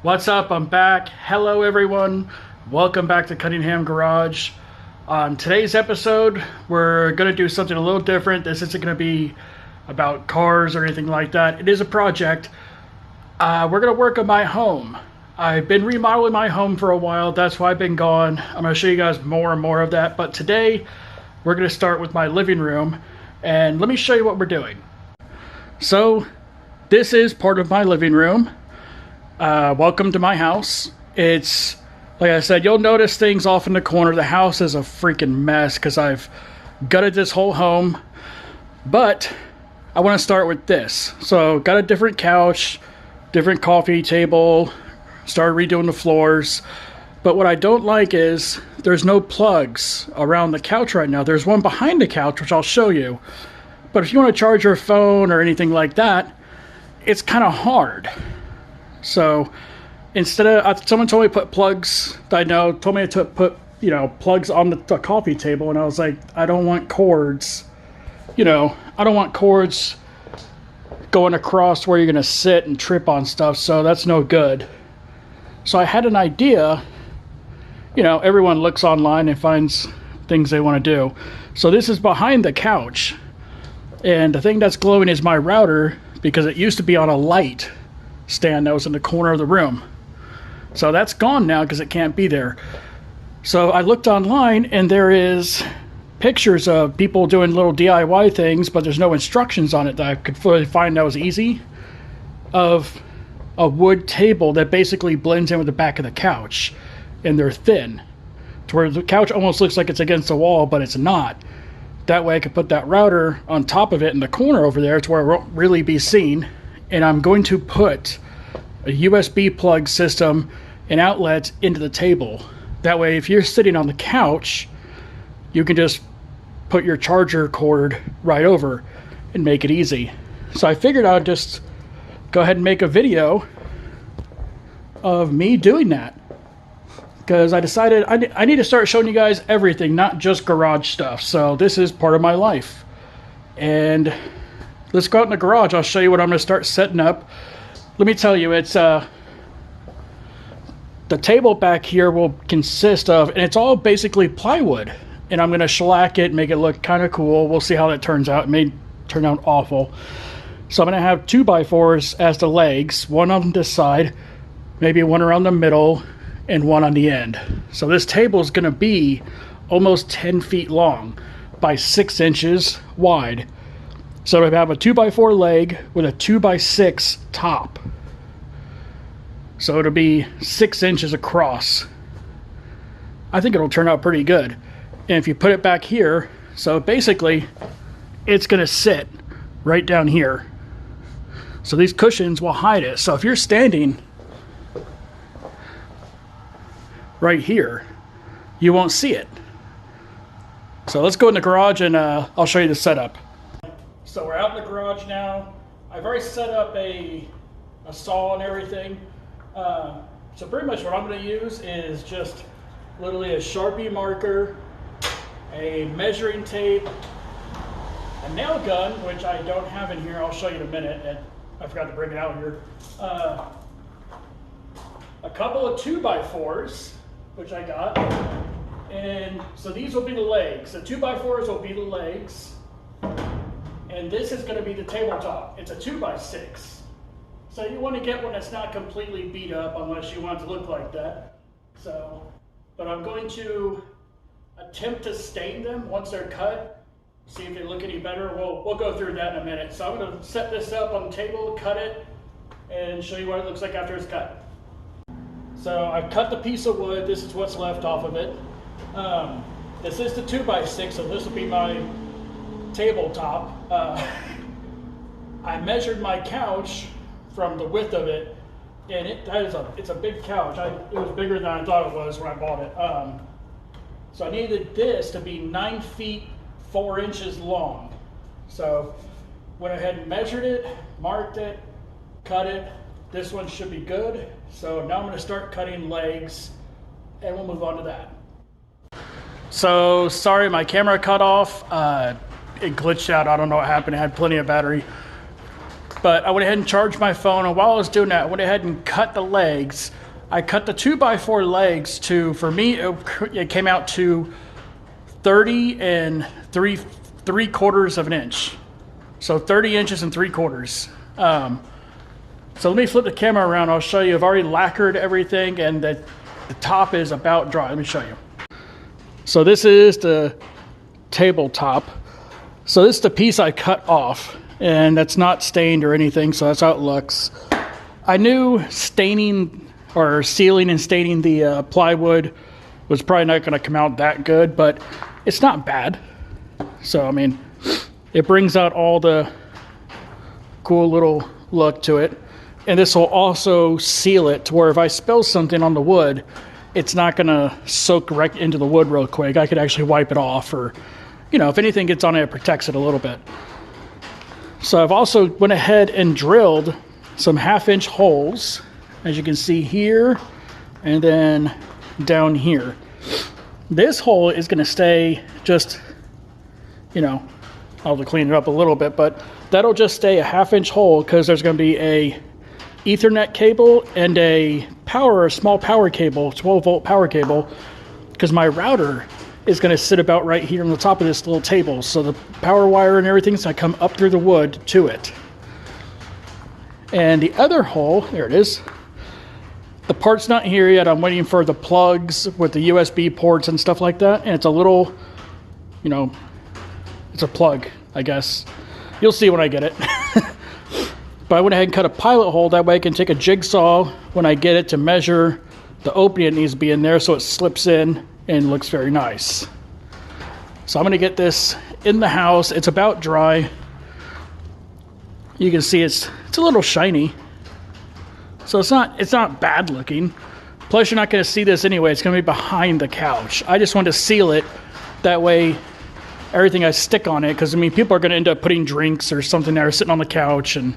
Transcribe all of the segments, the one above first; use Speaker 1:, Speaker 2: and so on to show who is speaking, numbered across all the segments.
Speaker 1: What's up? I'm back. Hello everyone. Welcome back to Cunningham Garage. On today's episode, we're going to do something a little different. This isn't going to be about cars or anything like that. It is a project. We're going to work on my home. I've been remodeling my home for a while. That's why I've been gone. I'm going to show you guys more and more of that. But today, we're going to start with my living room. And let me show you what we're doing. So, this is part of my living room. Welcome to my house. It's, like I said, you'll notice things off in the corner. The house is a freaking mess because I've gutted this whole home. But I want to start with this. So, got a different couch, different coffee table, started redoing the floors. But what I don't like is there's no plugs around the couch right now. There's one behind the couch, which I'll show you. But if you want to charge your phone or anything like that, it's kind of hard. So instead of, someone told me to put plugs that I know, told me to put, plugs on the coffee table. And I was like, I don't want cords, I don't want cords going across where you're going to sit and trip on stuff. So that's no good. So I had an idea, everyone looks online and finds things they want to do. So this is behind the couch. And the thing that's glowing is my router because it used to be on a light stand that was in the corner of the room. So that's gone now because it can't be there. So I looked online and there is pictures of people doing little DIY things, but there's no instructions on it that I could fully find that was easy, of a wood table that basically blends in with the back of the couch, and they're thin to where the couch almost looks like it's against the wall, but it's not. That way I could put that router on top of it in the corner over there to where it won't really be seen. And I'm going to put a USB plug system and outlet into the table. That way, if you're sitting on the couch, you can just put your charger cord right over and make it easy. So I figured I'd just go ahead and make a video of me doing that. Because I decided I need to start showing you guys everything, not just garage stuff. So this is part of my life. And let's go out in the garage. I'll show you what I'm going to start setting up. Let me tell you, it's the table back here will consist of, and it's all basically plywood. And I'm going to shellac it, make it look kind of cool. We'll see how that turns out. It may turn out awful. So I'm going to have 2x4s as the legs, one on this side, maybe one around the middle, and one on the end. So this table is going to be almost 10 feet long by 6 inches wide. So we have a 2x4 leg with a 2x6 top. So it'll be 6 inches across. I think it'll turn out pretty good. And if you put it back here, so basically it's going to sit right down here. So these cushions will hide it. So if you're standing right here, you won't see it. So let's go in the garage and I'll show you the setup. So we're out in the garage now. I've already set up a saw and everything. So pretty much what I'm going to use is just literally a Sharpie marker, a measuring tape, a nail gun, which I don't have in here. I'll show you in a minute. And I forgot to bring it out here. A couple of 2x4s, which I got. And so these will be the legs. The 2x4s will be the legs. And this is going to be the tabletop. It's a 2x6. So you want to get one that's not completely beat up unless you want it to look like that. So, but I'm going to attempt to stain them once they're cut. See if they look any better. We'll go through that in a minute. So I'm going to set this up on the table, cut it, and show you what it looks like after it's cut. So I've cut the piece of wood. This is what's left off of it. This is the 2x6, so this will be my tabletop. I measured my couch from the width of it, and it's a big couch. It was bigger than I thought it was when I bought it. So I needed this to be 9 feet 4 inches long. So went ahead and measured it, marked it, cut it. This one should be good. So now I'm going to start cutting legs, and we'll move on to that. So sorry, my camera cut off. It glitched out. I don't know what happened. It had plenty of battery. But I went ahead and charged my phone, and while I was doing that, I went ahead and cut the legs. I cut the 2x4 legs to, for me, it came out to 30 and 3/4 of an inch. So 30 inches and 3/4. So let me flip the camera around. I'll show you. I've already lacquered everything, and the top is about dry. Let me show you. So this is the tabletop. So this is the piece I cut off, and that's not stained or anything, so that's how it looks. I knew staining or sealing and staining the plywood was probably not going to come out that good, but it's not bad. So, I mean, it brings out all the cool little look to it. And this will also seal it to where if I spill something on the wood, it's not going to soak right into the wood real quick. I could actually wipe it off, or, you know, if anything gets on it, it protects it a little bit. So I've also went ahead and drilled some 1/2-inch holes, as you can see here, and then down here. This hole is going to stay just, you know, I'll have to clean it up a little bit, but that'll just stay a 1/2-inch hole because there's going to be a Ethernet cable and a small power cable, 12-volt power cable, because my router is going to sit about right here on the top of this little table. So the power wire and everything's going to come up through the wood to it. And the other hole, there it is. The part's not here yet. I'm waiting for the plugs with the USB ports and stuff like that. And it's a little, you know, it's a plug, I guess. You'll see when I get it. But I went ahead and cut a pilot hole. That way I can take a jigsaw when I get it to measure the opening it needs to be in there so it slips in and looks very nice. So I'm going to get this in the house. It's about dry. You can see it's a little shiny. So it's not bad looking. Plus you're not going to see this anyway. It's going to be behind the couch. I just want to seal it. That way everything I stick on it, because I mean people are going to end up putting drinks or something there sitting on the couch and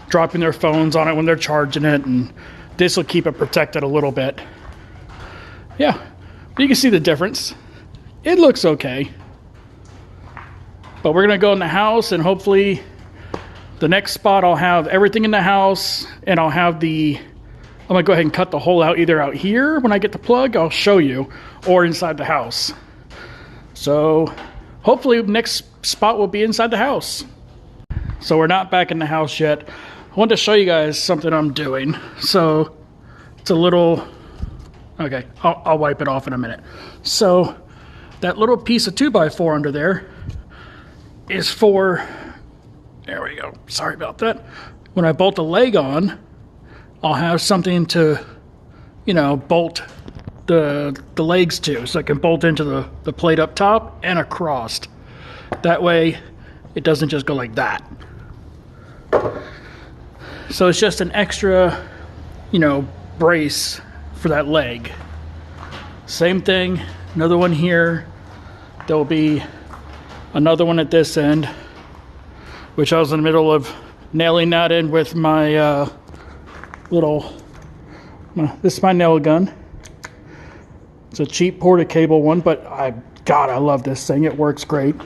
Speaker 1: dropping their phones on it when they're charging it, and this will keep it protected a little bit. Yeah, you can see the difference. It looks okay. But we're going to go in the house, and hopefully the next spot I'll have everything in the house, and I'm going to go ahead and cut the hole out either out here when I get the plug, I'll show you, or inside the house. So hopefully the next spot will be inside the house. So we're not back in the house yet. I wanted to show you guys something I'm doing. So it's a little, okay, I'll wipe it off in a minute. So that little piece of 2x4 under there is for, there we go, sorry about that. When I bolt the leg on, I'll have something to, you know, bolt the legs to, so I can bolt into the plate up top and across. That way it doesn't just go like that. So it's just an extra, you know, brace for that leg. Same thing, another one here. There will be another one at this end, which I was in the middle of nailing that in with my this is my nail gun. It's a cheap porta cable one, but God, I love this thing. It works great.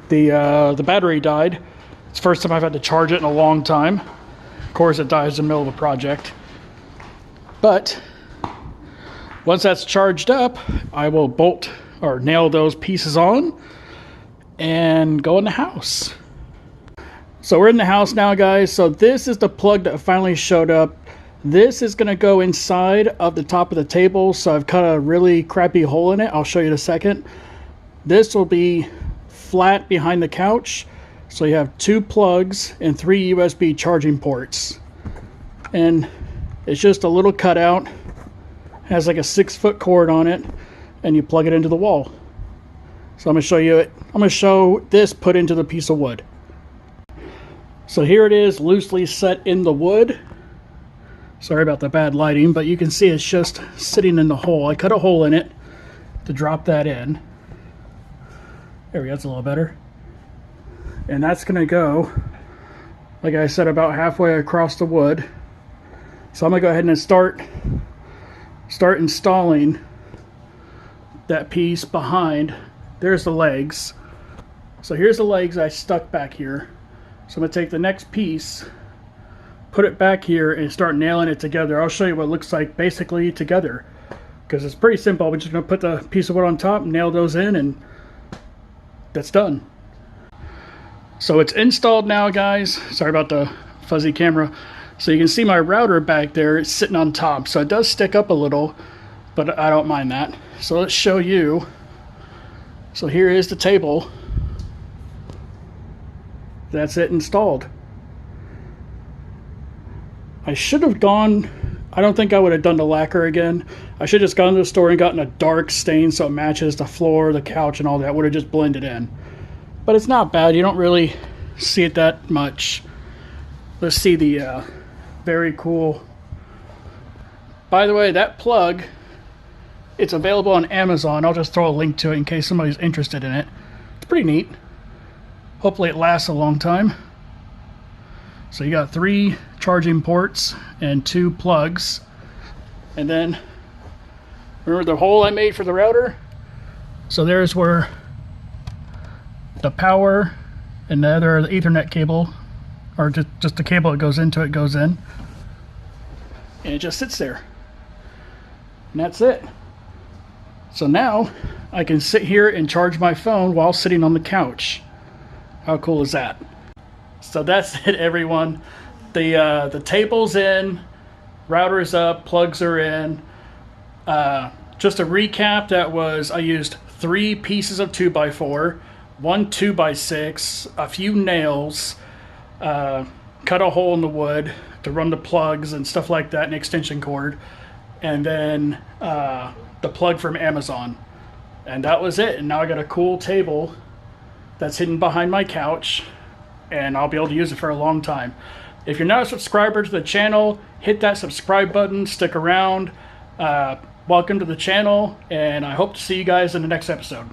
Speaker 1: The battery died. It's the first time I've had to charge it in a long time. Of course, it dies in the middle of a project. But once that's charged up, I will bolt or nail those pieces on and go in the house. So we're in the house now, guys. So this is the plug that finally showed up. This is going to go inside of the top of the table. So I've cut a really crappy hole in it. I'll show you in a second. This will be flat behind the couch. So you have 2 plugs and 3 USB charging ports. And it's just a little cutout. Has like a 6-foot cord on it. And you plug it into the wall. So I'm going to show you it. I'm going to show this put into the piece of wood. So here it is, loosely set in the wood. Sorry about the bad lighting, but you can see it's just sitting in the hole. I cut a hole in it to drop that in. There we go, that's a little better. And that's going to go, like I said, about halfway across the wood. So I'm going to go ahead and start installing that piece behind. There's the legs. So here's the legs I stuck back here. So I'm going to take the next piece, put it back here, and start nailing it together. I'll show you what it looks like basically together, because it's pretty simple. We're just going to put the piece of wood on top, nail those in, and that's done. So it's installed now, guys. Sorry about the fuzzy camera. So you can see my router back there. It's sitting on top, so it does stick up a little, but I don't mind that. So let's show you. So here is the table. That's it installed. I should have gone, I don't think I would have done the lacquer again. I should have just gone to the store and gotten a dark stain so it matches the floor, the couch, and all that. Would have just blended in. But it's not bad. You don't really see it that much. Let's see the very cool. By the way, that plug, it's available on Amazon. I'll just throw a link to it in case somebody's interested in it. It's pretty neat. Hopefully it lasts a long time. So you got 3 charging ports and 2 plugs. And then, remember the hole I made for the router? So there's where the power and the other Ethernet cable, or just the cable that goes into it, goes in. And it just sits there. And that's it. So now I can sit here and charge my phone while sitting on the couch. How cool is that? So that's it, everyone. The table's in, router's up, plugs are in. Just a recap, I used 3 pieces of 2x4, 1 2x6, a few nails, cut a hole in the wood to run the plugs and stuff like that, an extension cord, and then the plug from Amazon. And that was it. And now I got a cool table that's hidden behind my couch, and I'll be able to use it for a long time. If you're not a subscriber to the channel, hit that subscribe button, stick around. Welcome to the channel, and I hope to see you guys in the next episode.